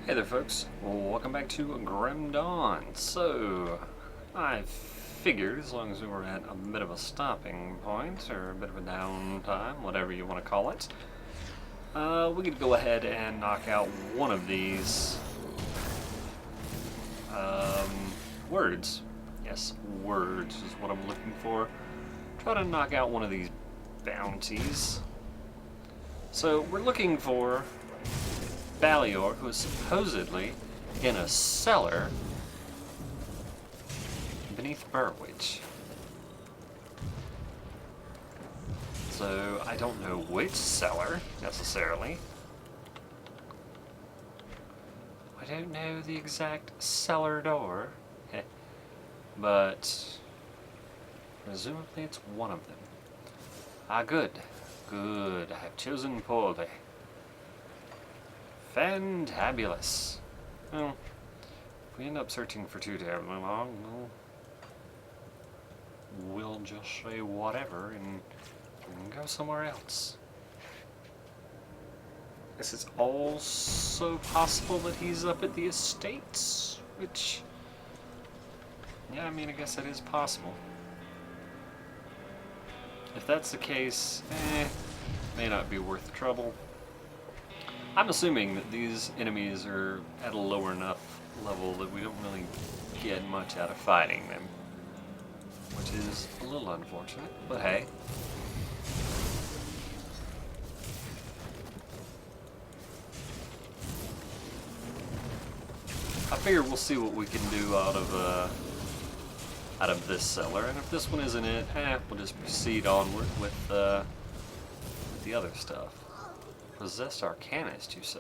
Hey there folks, welcome back to Grim Dawn. So, I figured as long as we were at a bit of a stopping point, or a bit of a downtime, whatever you want to call it, we could go ahead and knock out one of these words. Yes, words is what I'm looking for. Try to knock out one of these bounties. So, we're looking for Balior, who is supposedly in a cellar beneath Burwich. So I don't know which cellar necessarily. I don't know the exact cellar door, but presumably it's one of them. Ah, good. Good. I have chosen poorly. Fantabulous. Well, if we end up searching for too terribly long, we'll just say whatever and go somewhere else. Guess it's also possible that he's up at the estates, which, yeah, I mean, I guess that is possible. If that's the case, may not be worth the trouble. I'm assuming that these enemies are at a lower enough level that we don't really get much out of fighting them. Which is a little unfortunate, but hey. I figure we'll see what we can do out of this cellar, and if this one isn't it, we'll just proceed onward with the other stuff. Possessed Arcanist, you say?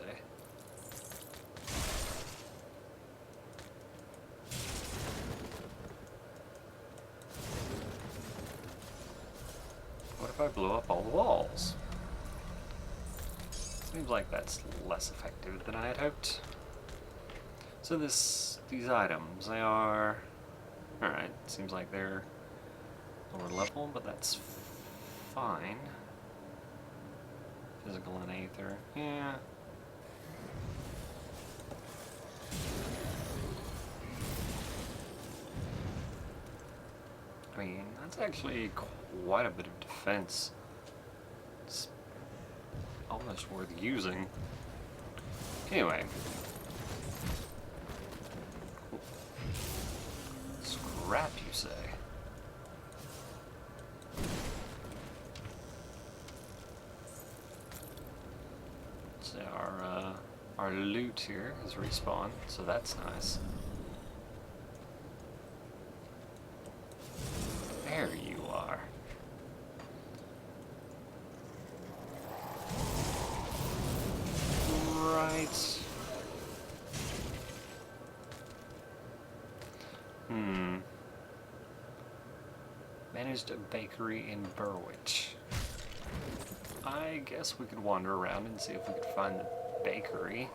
What if I blow up all the walls? Seems like that's less effective than I had hoped. So these items, they are... Alright, seems like they're lower level, but that's fine. Physical and aether, yeah. I mean, that's actually quite a bit of defense. It's almost worth using. Anyway. Scrap, you say? So our loot here is respawned, so that's nice. There you are. Right. Managed a bakery in Burwich. I guess we could wander around and see if we could find the bakery.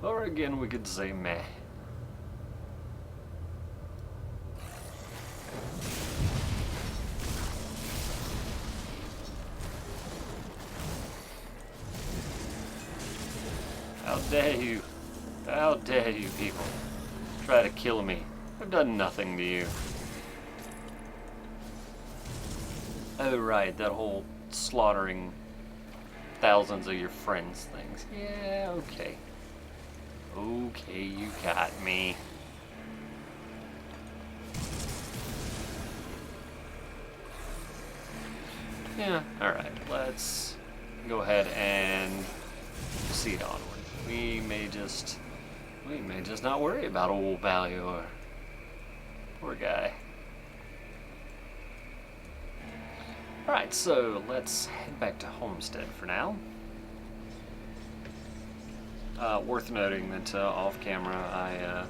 Or again, we could say meh. How dare you? How dare you people try to kill me? I've done nothing to you. Oh right, that whole slaughtering thousands of your friends things. Yeah, okay. Okay, you got me. Yeah, alright, let's go ahead and proceed onward. We may just not worry about old Balior. Poor guy. Alright, so let's head back to Homestead for now. Worth noting that off camera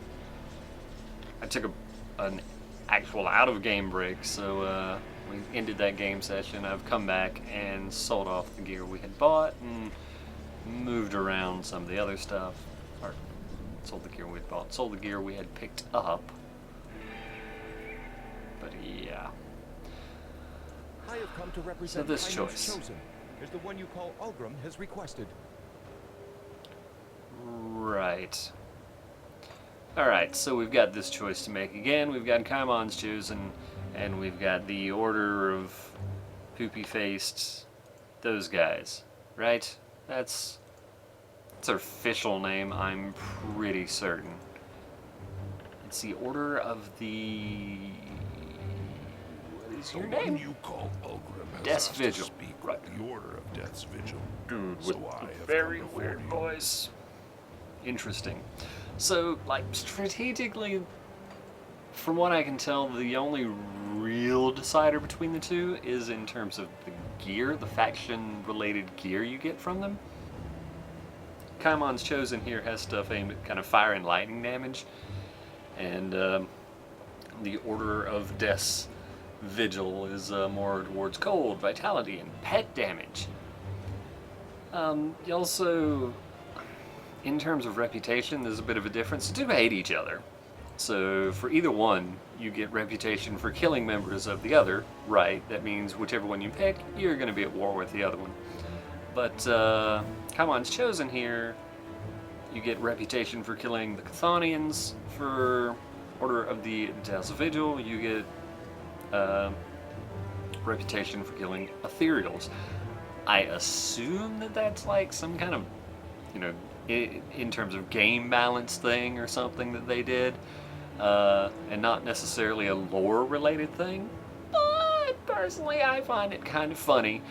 I took an actual out of game break, so we ended that game session. I've come back and sold off the gear we had bought and moved around some of the other stuff, or sold the gear we'd bought, sold the gear we had picked up. But yeah. I have come to represent So this choice chosen is the one you call Ulgrim has requested. Right. Alright, so we've got this choice to make again. We've got Kaimon's chosen, and we've got the Order of Poopy-Faced, those guys. Right? That's their official name, I'm pretty certain. It's the Order of the... What is your name? You call Ulgrim has Death's asked Vigil. to speak Right. with the Order of Death's Vigil. Dude, So with I a have very come before weird you. voice. Interesting. So, like, strategically, from what I can tell, the only real decider between the two is in terms of the gear, the faction-related gear you get from them. Kaimon's Chosen here has stuff aimed at kind of fire and lightning damage, and the Order of Death's Vigil is more towards cold, vitality, and pet damage. You also, in terms of reputation, there's a bit of a difference. They do hate each other. So for either one, you get reputation for killing members of the other, right? That means whichever one you pick, you're going to be at war with the other one. But Kaimon's Chosen here, you get reputation for killing the Chthonians. For Order of the Death's Vigil, you get reputation for killing Ethereals. I assume that that's like some kind of, you know, in terms of game balance thing or something that they did, and not necessarily a lore-related thing. But personally, I find it kind of funny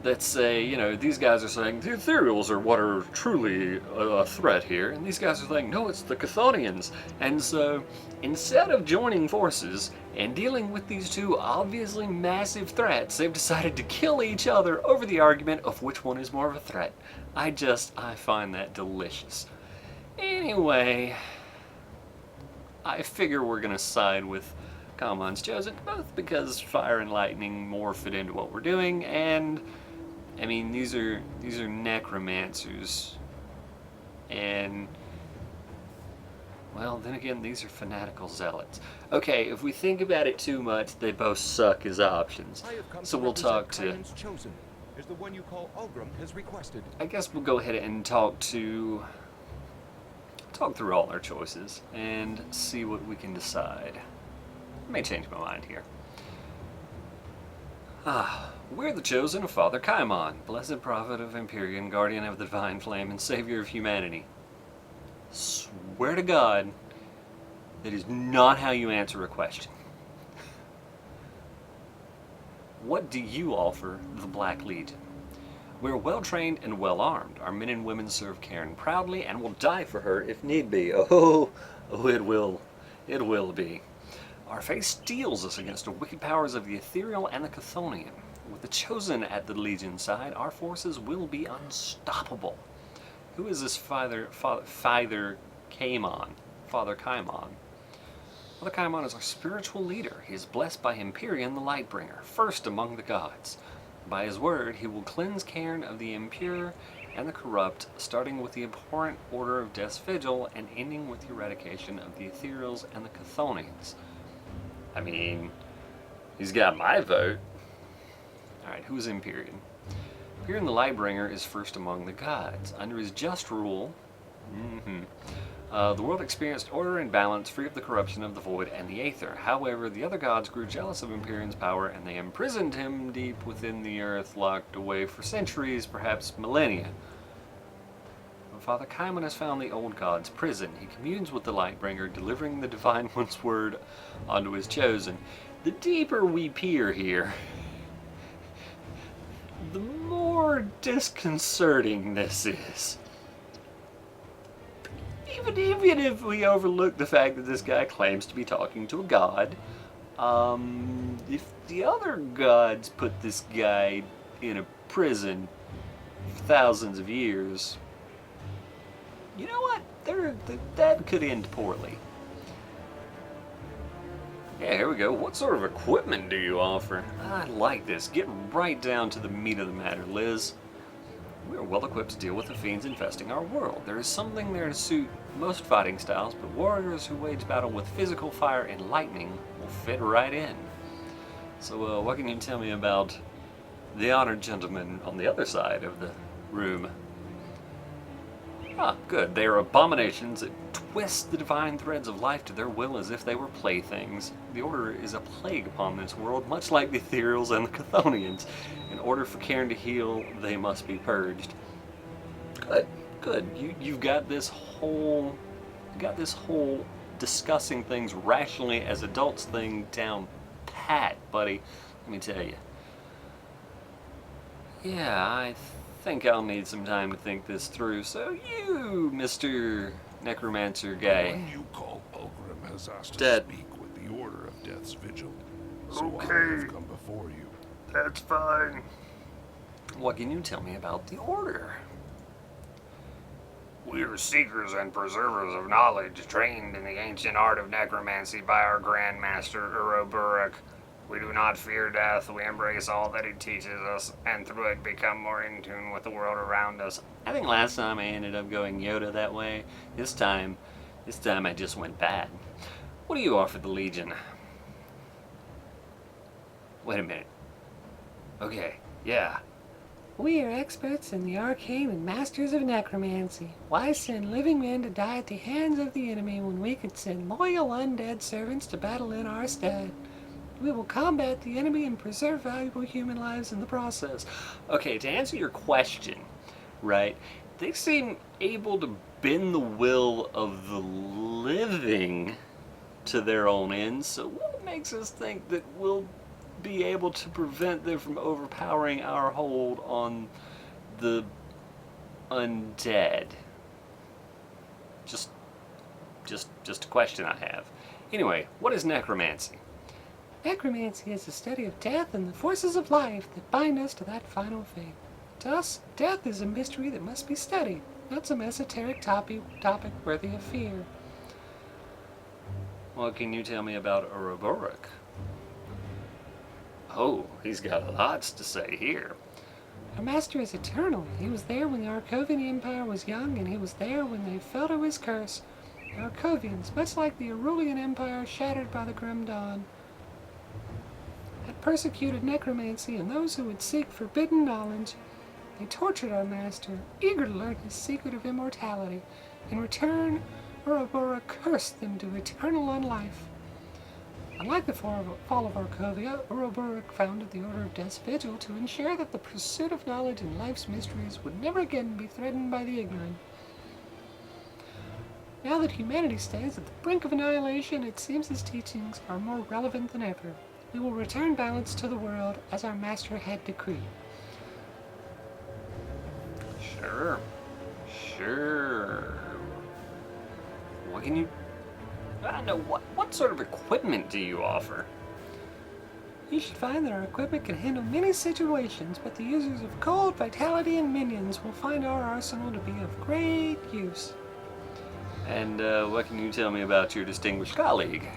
that say, you know, these guys are saying the Ethereals are what are truly a threat here, and these guys are saying, no, it's the Chthonians. And so, instead of joining forces and dealing with these two obviously massive threats, they've decided to kill each other over the argument of which one is more of a threat. I find that delicious. Anyway, I figure we're gonna side with Kaimon's Chosen, both because fire and lightning more fit into what we're doing, and I mean, these are necromancers, and, well, then again, these are fanatical zealots. Okay, if we think about it too much, they both suck as options. So we'll talk to... Kaimon's chosen is the one you call Ulgrim has requested. I guess we'll go ahead and talk through all our choices and see what we can decide. I may change my mind here. We're the chosen of Father Kaimon, blessed prophet of Empyrean, guardian of the divine flame, and savior of humanity. Swear to God, that is not how you answer a question. What do you offer the Black Legion? We're well-trained and well-armed. Our men and women serve Cairn proudly and will die for her if need be. Oh, it will. It will be. Our faith steels us against the wicked powers of the Ethereal and the Chthonian. With the Chosen at the Legion's side, our forces will be unstoppable. Who is this Father Kaimon? Father Kaimon. Father Kaimon is our spiritual leader. He is blessed by Empyrean the Lightbringer, first among the gods. By his word, he will cleanse Cairn of the impure and the corrupt, starting with the abhorrent Order of Death's Vigil and ending with the eradication of the Ethereals and the Chthonians. I mean, he's got my vote. Alright, who's Empyrean? Empyrean the Lightbringer is first among the gods. Under his just rule, the world experienced order and balance, free of the corruption of the void and the aether. However, the other gods grew jealous of Empyrean's power, and they imprisoned him deep within the earth, locked away for centuries, perhaps millennia. When Father Kaimon has found the old god's prison, he communes with the Lightbringer, delivering the Divine One's word onto his chosen. The deeper we peer here, the more disconcerting this is. Even if we overlook the fact that this guy claims to be talking to a god, if the other gods put this guy in a prison for thousands of years, you know what? That could end poorly. Yeah, here we go. What sort of equipment do you offer? I like this. Get right down to the meat of the matter, Liz. We are well equipped to deal with the fiends infesting our world. There is something there to suit most fighting styles, but warriors who wage battle with physical fire and lightning will fit right in. So, what can you tell me about the honored gentleman on the other side of the room? Ah, good. They are abominations that twist the divine threads of life to their will as if they were playthings. The Order is a plague upon this world, much like the Ethereals and the Chthonians. In order for Cairn to heal, they must be purged. Good, good. You've got this whole, discussing things rationally as adults thing down pat, buddy. Let me tell you. Yeah, I think I'll need some time to think this through. So you, Mr. Necromancer The guy. one you call Ulgrim has asked to Dead. speak with the Order of Death's Vigil. So I Okay. have come before you. That's fine. What can you tell me about the Order? We are seekers and preservers of knowledge, trained in the ancient art of necromancy by our Grand Master Uroburuk. We do not fear death, we embrace all that it teaches us, and through it become more in tune with the world around us. I think last time I ended up going Yoda that way. This time I just went bad. What do you offer the Legion? Wait a minute. Okay, yeah. We are experts in the arcane and masters of necromancy. Why send living men to die at the hands of the enemy when we could send loyal undead servants to battle in our stead? We will combat the enemy and preserve valuable human lives in the process. Okay, to answer your question, right, they seem able to bend the will of the living to their own ends, so what makes us think that we'll be able to prevent them from overpowering our hold on the undead? Just a question I have. Anyway, what is necromancy? Necromancy is the study of death and the forces of life that bind us to that final fate. To us, death is a mystery that must be studied, not some esoteric topic worthy of fear. What can you tell me about Uroburuk? Oh, he's got lots to say here. Our master is eternal. He was there when the Arcovian Empire was young, and he was there when they fell to his curse. The Arcovians, much like the Arulian Empire shattered by the Grim Dawn, had persecuted necromancy and those who would seek forbidden knowledge. They tortured our master, eager to learn his secret of immortality. In return, Uroburuk cursed them to eternal unlife. Unlike the fall of Arcovia, Uroburuk founded the Order of Death's Vigil to ensure that the pursuit of knowledge and life's mysteries would never again be threatened by the ignorant. Now that humanity stands at the brink of annihilation, it seems his teachings are more relevant than ever. We will return balance to the world as our master had decreed. Sure. What can you... I don't know, what sort of equipment do you offer? You should find that our equipment can handle many situations, but the users of cold, vitality, and minions will find our arsenal to be of great use. And what can you tell me about your distinguished colleague?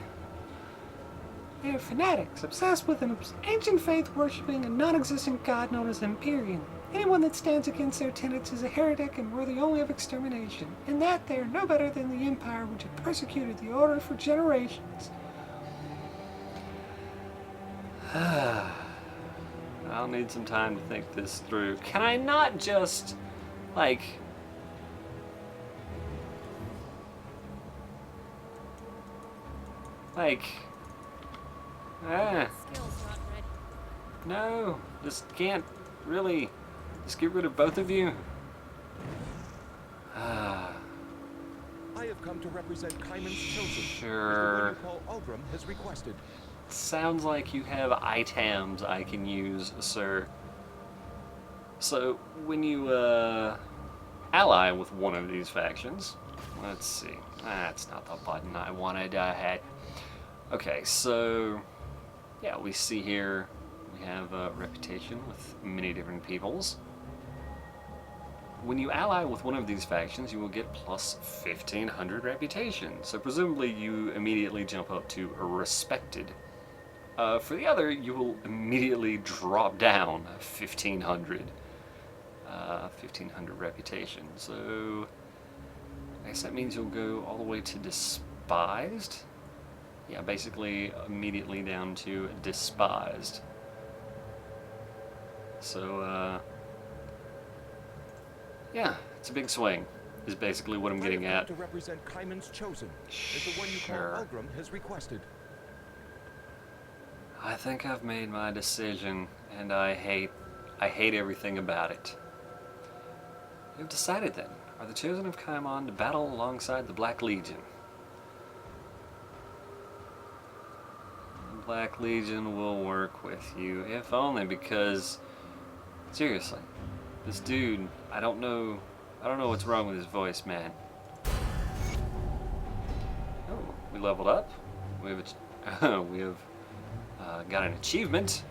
They are fanatics, obsessed with an ancient faith-worshipping and non-existent god known as Empyrean. Anyone that stands against their tenets is a heretic and worthy only of extermination. In that, they are no better than the Empire, which had persecuted the Order for generations. I'll need some time to think this through. Can I not just, like... No, just can't really... Just get rid of both of you? I have come to represent Kaiman's chosen. Sure. As the one you call Ulgrim has requested. Sounds like you have items I can use, sir. So, when you, ally with one of these factions... Let's see. That's not the button I wanted. I had... Okay, so... Yeah, we see here... We have a reputation with many different peoples. When you ally with one of these factions, you will get plus 1,500 reputation. So presumably you immediately jump up to a respected. For the other, you will immediately drop down 1,500. 1500 reputation. So I guess that means you'll go all the way to despised. Yeah, basically immediately down to despised. So yeah, it's a big swing, is basically what I'm getting I have at. come to represent Kaiman's Chosen, as the one you Sure. call Ulgrim has requested. I think I've made my decision, and I hate everything about it. You've decided then. Are the Chosen of Kaimon to battle alongside the Black Legion? The Black Legion will work with you, if only because, seriously, this dude, I don't know what's wrong with his voice, man. Oh, we leveled up. We have got an achievement.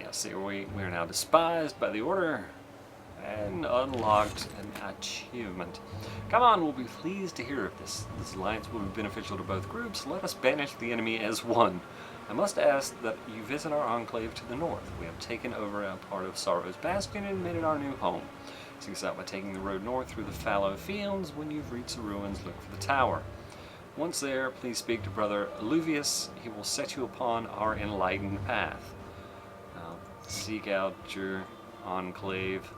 Yeah, see, we are now despised by the Order and unlocked an achievement. Come on, we'll be pleased to hear of this. This alliance will be beneficial to both groups. Let us banish the enemy as one. I must ask that you visit our enclave to the north. We have taken over a part of Sorrow's Bastion and made it our new home. Seek us out by taking the road north through the fallow fields. When you've reached the ruins, look for the tower. Once there, please speak to Brother Alluvius. He will set you upon our enlightened path. Seek out your enclave.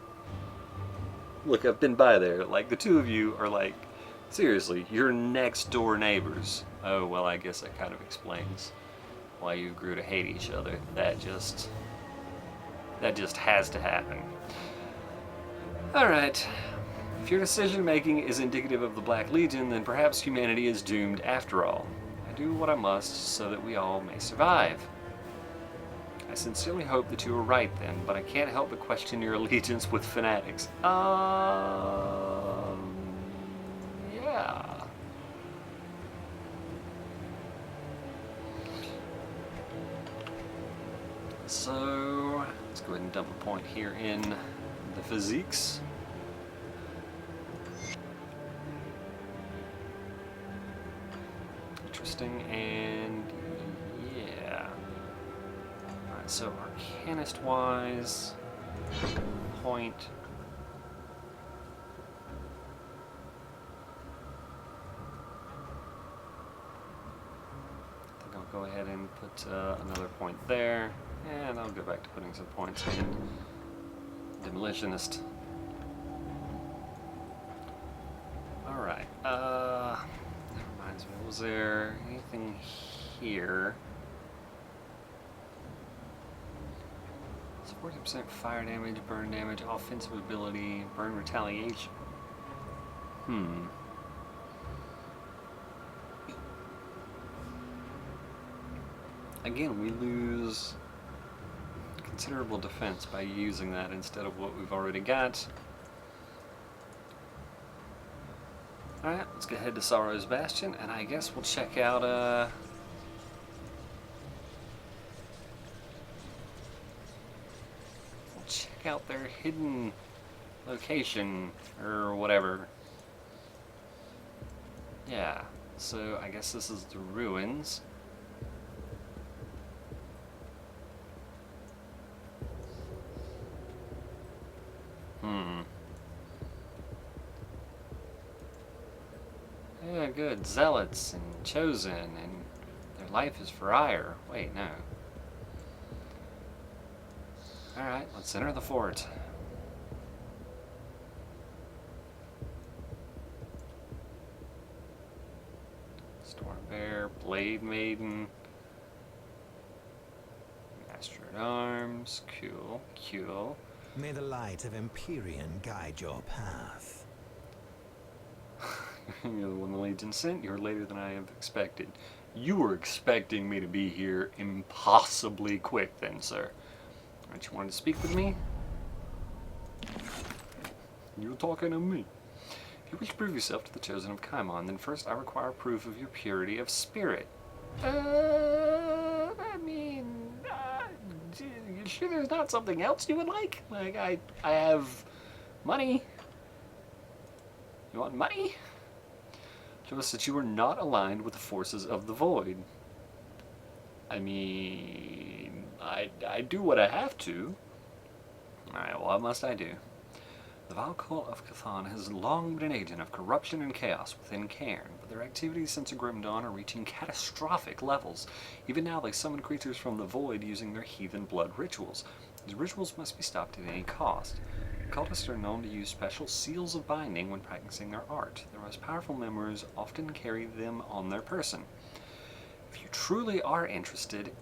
Look, I've been by there. Like, the two of you are like, seriously, you're next door neighbors. Oh, well, I guess that kind of explains why you grew to hate each other. That just has to happen. Alright. If your decision making is indicative of the Black Legion, then perhaps humanity is doomed after all. I do what I must so that we all may survive. I sincerely hope that you are right then, but I can't help but question your allegiance with fanatics. Yeah. So, let's go ahead and dump a point here in the physiques. Interesting, and yeah. Alright, so Arcanist wise, point. I think I'll go ahead and put another point there, and I'll go back to putting some points in Demolitionist. Alright, that reminds me, was there anything here? It's 40% fire damage, burn damage, offensive ability, burn retaliation. Again, we lose considerable defense by using that instead of what we've already got. Alright, let's go ahead to Sorrow's Bastion, and I guess we'll check out, their hidden location, or whatever. Yeah, so I guess this is the ruins. Yeah, good. Zealots and Chosen, and their life is for ire. Wait, no. Alright, let's enter the fort. Storm Bear, Blade Maiden, Master at Arms, cool, cool. May the light of Empyrean guide your path. You're the one the Legion sent. You're later than I have expected. You were expecting me to be here impossibly quick then, sir. Aren't you wanting to speak with me? You're talking to me. If you wish to prove yourself to the Chosen of Kaimon, then first I require proof of your purity of spirit. I mean, you sure there's not something else you would like? Like, I have money. You want money? Show us that you are not aligned with the forces of the Void. I mean, I do what I have to. Alright, well, what must I do? The vile cult of Cthon has long been an agent of corruption and chaos within Cairn, but their activities since the Grim Dawn are reaching catastrophic levels. Even now, they summon creatures from the void using their heathen blood rituals. These rituals must be stopped at any cost. Cultists are known to use special seals of binding when practicing their art. Their most powerful members often carry them on their person. If you truly are interested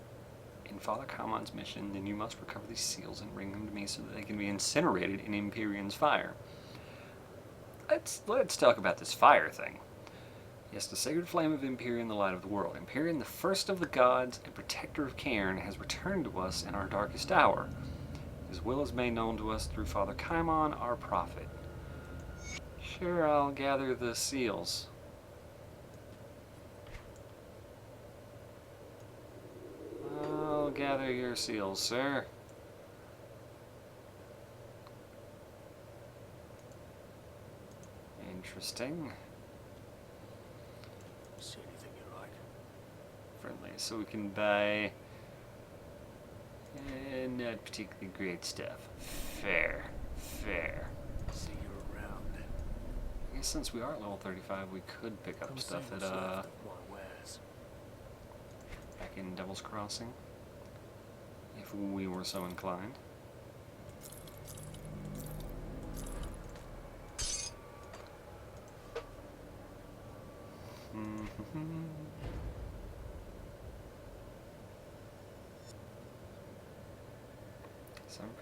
in Father Kaimon's mission, then you must recover these seals and bring them to me so that they can be incinerated in Empyrion's fire. Let's talk about this fire thing. Yes, the sacred flame of Empyrean, the light of the world. Empyrean, the first of the gods and protector of Cairn, has returned to us in our darkest hour. His will is made known to us through Father Kaimon, our prophet. Sure, I'll gather the seals. I'll gather your seals, sir. Interesting. See anything you like? Friendly, so we can buy not particularly great stuff. Fair. See you around. I guess since we are at level 35, we could pick up Come stuff see at what's left of my wares. back in Devil's Crossing, if we were so inclined. Mm-hmm.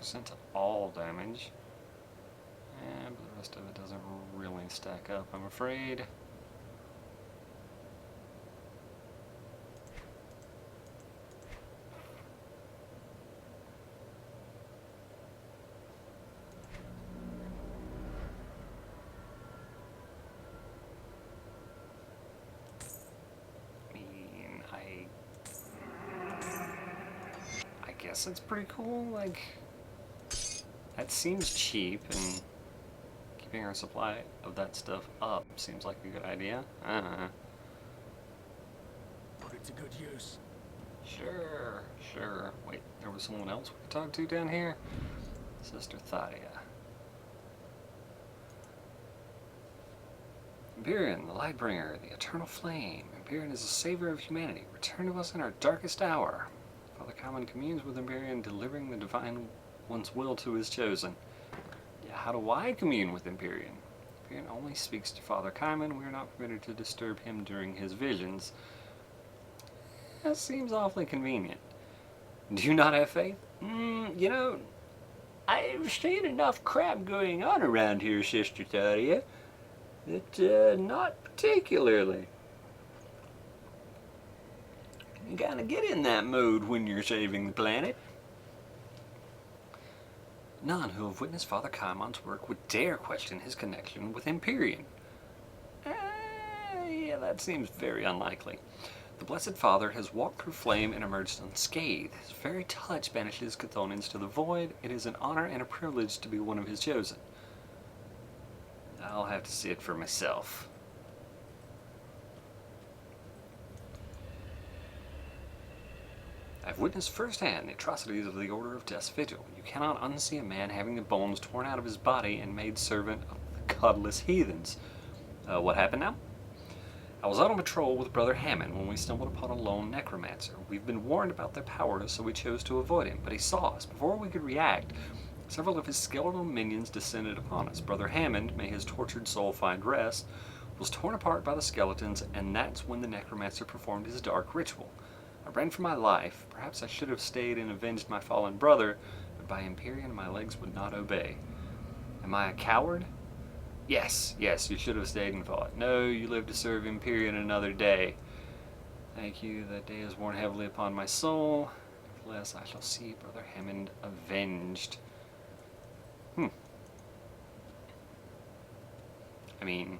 7% to all damage. But the rest of it doesn't really stack up, I'm afraid. I guess it's pretty cool, like, that seems cheap, and keeping our supply of that stuff up seems like a good idea. Put it to good use. Sure. Wait, there was someone else we could talk to down here? Sister Thadia. Empyrean, the Lightbringer, the Eternal Flame. Empyrean is the savior of humanity. Return to us in our darkest hour. Father Kaimon communes with Empyrean, delivering the Divine One's will to his chosen. Yeah, how do I commune with Empyrean? Empyrean only speaks to Father Kaimon. We are not permitted to disturb him during his visions. That seems awfully convenient. Do you not have faith? You know, I've seen enough crap going on around here, Sister Thadia, that not particularly. You gotta get in that mode when you're saving the planet. None who have witnessed Father Kaimon's work would dare question his connection with Empyrean. Yeah, that seems very unlikely. The Blessed Father has walked through flame and emerged unscathed. His very touch banishes Chthonians to the void. It is an honor and a privilege to be one of his chosen. I'll have to see it for myself. I've witnessed firsthand the atrocities of the Order of Death's Vigil. You cannot unsee a man having the bones torn out of his body and made servant of the godless heathens. What happened now? I was out on patrol with Brother Hammond when we stumbled upon a lone necromancer. We've been warned about their powers, so we chose to avoid him, but he saw us. Before we could react, several of his skeletal minions descended upon us. Brother Hammond, may his tortured soul find rest, was torn apart by the skeletons, and that's when the necromancer performed his dark ritual. I ran for my life. Perhaps I should have stayed and avenged my fallen brother, but by Empyrean my legs would not obey. Am I a coward? Yes, you should have stayed and fought. No, you live to serve Empyrean another day. Thank you, that day has worn heavily upon my soul. Nevertheless, I shall see Brother Hammond avenged. I mean,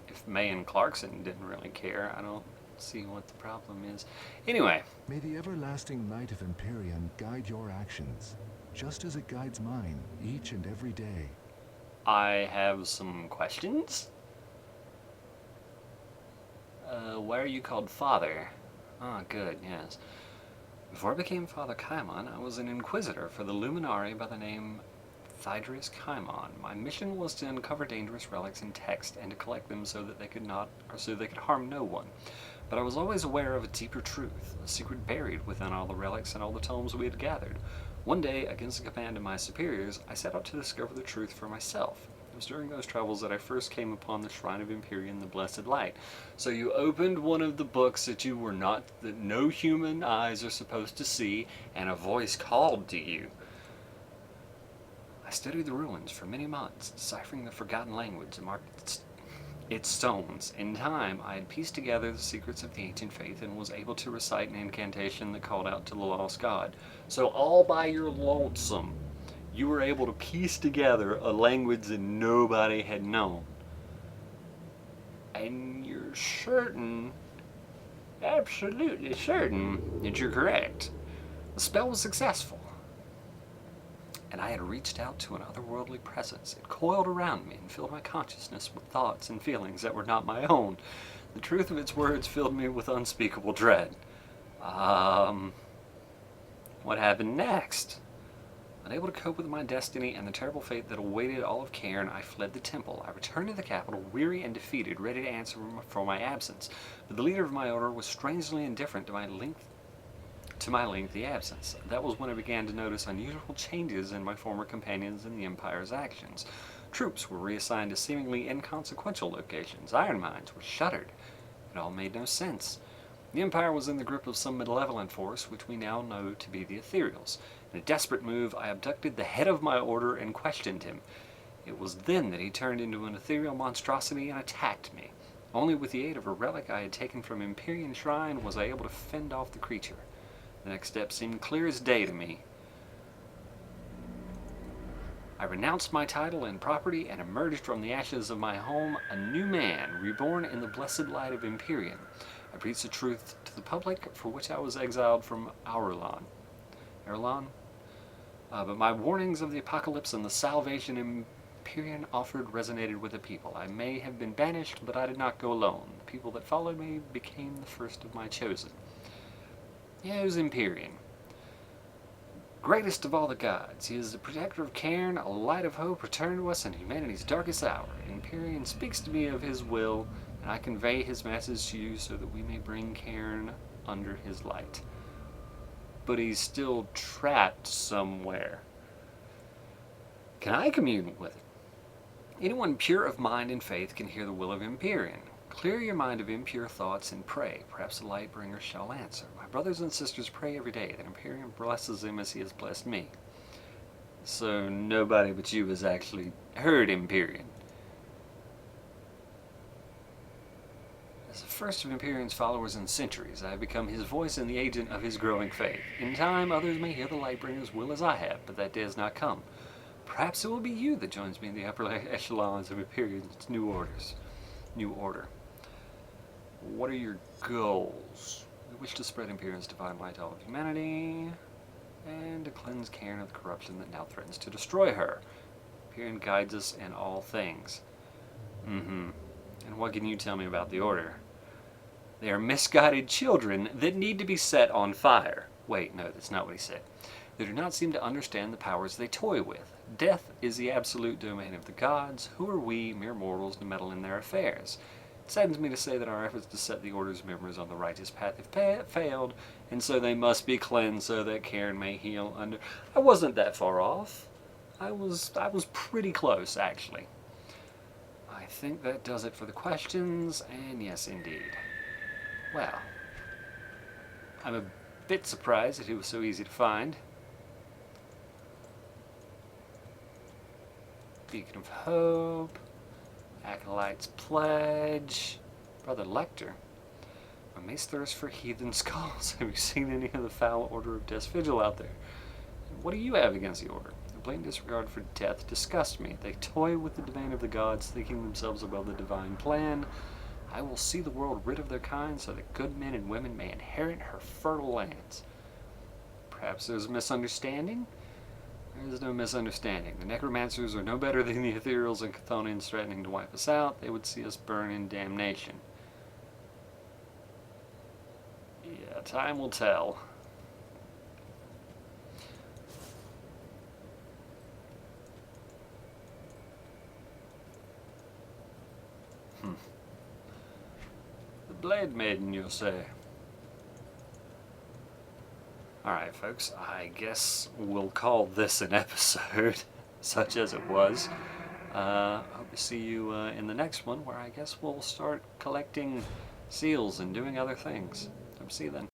if May and Clarkson didn't really care, I don't see what the problem is. Anyway. May the everlasting light of Empyrean guide your actions, just as it guides mine each and every day. I have some questions. Why are you called Father? Ah, good, yes. Before I became Father Kaimon, I was an inquisitor for the Luminari by the name Thydrus Chiemon. My mission was to uncover dangerous relics in text and to collect them so that they could harm no one. But I was always aware of a deeper truth, a secret buried within all the relics and all the tomes we had gathered. One day, against the command of my superiors, I set out to discover the truth for myself. It was during those travels that I first came upon the Shrine of Empyrean, the Blessed Light. So you opened one of the books that no human eyes are supposed to see, and a voice called to you. I studied the ruins for many months, deciphering the forgotten language and marked its stones. In time, I had pieced together the secrets of the ancient faith and was able to recite an incantation that called out to the lost god. So all by your lonesome, you were able to piece together a language that nobody had known. And you're certain, absolutely certain, that you're correct. The spell was successful. And I had reached out to an otherworldly presence. It coiled around me and filled my consciousness with thoughts and feelings that were not my own. The truth of its words filled me with unspeakable dread. What happened next? Unable to cope with my destiny and the terrible fate that awaited all of Cairn, I fled the temple. I returned to the capital, weary and defeated, ready to answer for my absence. But the leader of my order was strangely indifferent to my lengthy absence. That was when I began to notice unusual changes in my former companions and the Empire's actions. Troops were reassigned to seemingly inconsequential locations. Iron mines were shuttered. It all made no sense. The Empire was in the grip of some malevolent force, which we now know to be the Ethereals. In a desperate move, I abducted the head of my order and questioned him. It was then that he turned into an ethereal monstrosity and attacked me. Only with the aid of a relic I had taken from Empyrean Shrine was I able to fend off the creature. The next step seemed clear as day to me. I renounced my title and property and emerged from the ashes of my home a new man, reborn in the blessed light of Empyrean. I preached the truth to the public, for which I was exiled from Aurelon. But my warnings of the apocalypse and the salvation Empyrean offered resonated with the people. I may have been banished, but I did not go alone. The people that followed me became the first of my chosen. Yeah, it was Empyrean. Greatest of all the gods, he is the protector of Cairn, a light of hope returned to us in humanity's darkest hour. Empyrean speaks to me of his will, and I convey his message to you so that we may bring Cairn under his light. But he's still trapped somewhere. Can I commune with it? Anyone pure of mind and faith can hear the will of Empyrean. Clear your mind of impure thoughts and pray. Perhaps the light bringer shall answer. My brothers and sisters pray every day that Empyrean blesses them as he has blessed me. So nobody but you has actually heard Empyrean. As the first of Empyrean's followers in centuries, I have become his voice and the agent of his growing faith. In time, others may hear the Lightbringer's will as I have, but that day has not come. Perhaps it will be you that joins me in the upper echelons of Empyrean's new order. What are your goals? We wish to spread Empyrean's divine light to all of humanity, and to cleanse Cairn of the corruption that now threatens to destroy her. Empyrean guides us in all things. And what can you tell me about the Order? They are misguided children that need to be set on fire. Wait, no, that's not what he said. They do not seem to understand the powers they toy with. Death is the absolute domain of the gods. Who are we, mere mortals, to meddle in their affairs? It saddens me to say that our efforts to set the Order's members on the righteous path have failed, and so they must be cleansed so that Cairn may heal under... I wasn't that far off. I was pretty close, actually. I think that does it for the questions, and yes, indeed. Well, I'm a bit surprised that it was so easy to find. Beacon of Hope, Acolyte's Pledge, Brother Lecter. My mace thirsts for heathen skulls. Have you seen any of the foul Order of Death's Vigil out there? What do you have against the Order? Their blatant disregard for death disgusts me. They toy with the domain of the gods, thinking themselves above the divine plan. I will see the world rid of their kind so that good men and women may inherit her fertile lands. Perhaps there's a misunderstanding? There is no misunderstanding. The necromancers are no better than the ethereals and Chthonians threatening to wipe us out. They would see us burn in damnation. Yeah, time will tell. The Blade Maiden, you say? Alright, folks, I guess we'll call this an episode, such as it was. Hope to see you in the next one, where I guess we'll start collecting seals and doing other things. Hope to see you then.